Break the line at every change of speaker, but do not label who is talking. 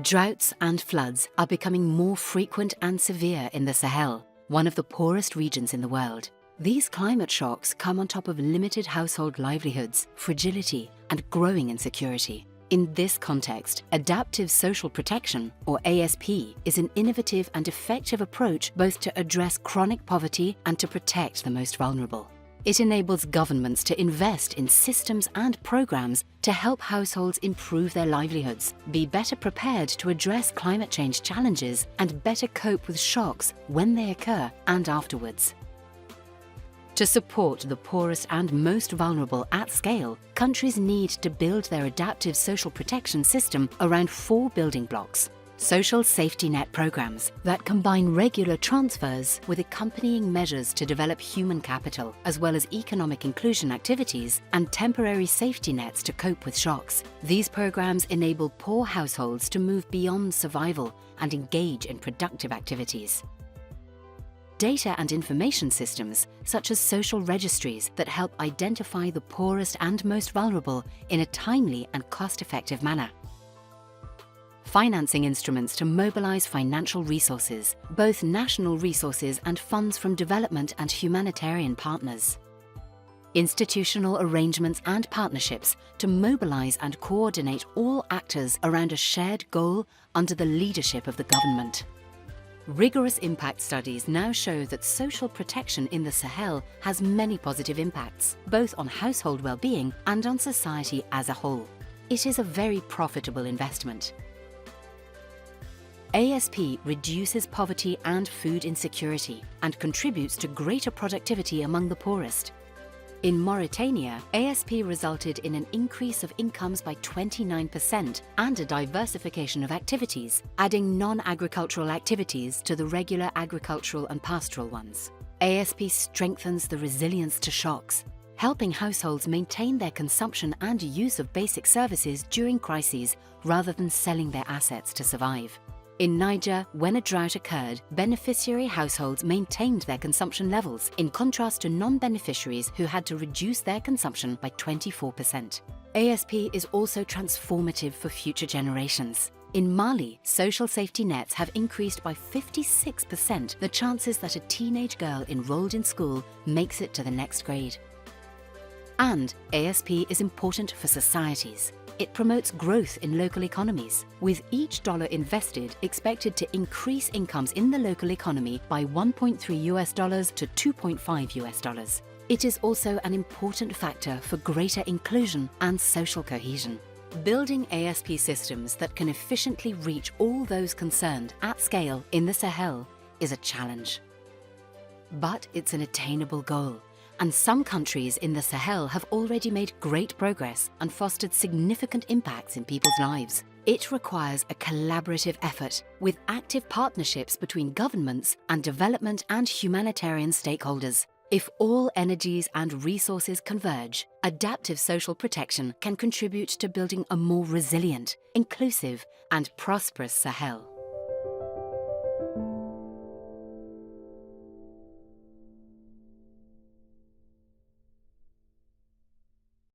Droughts and floods are becoming more frequent and severe in the Sahel, one of the poorest regions in the world. These climate shocks come on top of limited household livelihoods, fragility, and growing insecurity. In this context, adaptive social protection, or ASP, is an innovative and effective approach both to address chronic poverty and to protect the most vulnerable. It enables governments to invest in systems and programs to help households improve their livelihoods, be better prepared to address climate change challenges, and better cope with shocks when they occur and afterwards. To support the poorest and most vulnerable at scale, countries need to build their adaptive social protection system around 4 building blocks. Social safety net programs that combine regular transfers with accompanying measures to develop human capital, as well as economic inclusion activities and temporary safety nets to cope with shocks. These programs enable poor households to move beyond survival and engage in productive activities. Data and information systems, such as social registries that help identify the poorest and most vulnerable in a timely and cost-effective manner. Financing instruments to mobilize financial resources, both national resources and funds from development and humanitarian partners. Institutional arrangements and partnerships to mobilize and coordinate all actors around a shared goal under the leadership of the government. Rigorous impact studies now show that social protection in the Sahel has many positive impacts, both on household well-being and on society as a whole. It is a very profitable investment. ASP reduces poverty and food insecurity and contributes to greater productivity among the poorest. In Mauritania, ASP resulted in an increase of incomes by 29% and a diversification of activities, adding non-agricultural activities to the regular agricultural and pastoral ones. ASP strengthens the resilience to shocks, helping households maintain their consumption and use of basic services during crises rather than selling their assets to survive. In Niger, when a drought occurred, beneficiary households maintained their consumption levels, in contrast to non-beneficiaries who had to reduce their consumption by 24%. ASP is also transformative for future generations. In Mali, social safety nets have increased by 56% the chances that a teenage girl enrolled in school makes it to the next grade. And ASP is important for societies. It promotes growth in local economies, with each dollar invested expected to increase incomes in the local economy by $1.3 to $2.5. It is also an important factor for greater inclusion and social cohesion. Building ASP systems that can efficiently reach all those concerned at scale in the Sahel is a challenge. But it's an attainable goal. And some countries in the Sahel have already made great progress and fostered significant impacts in people's lives. It requires a collaborative effort with active partnerships between governments and development and humanitarian stakeholders. If all energies and resources converge, adaptive social protection can contribute to building a more resilient, inclusive, and prosperous Sahel.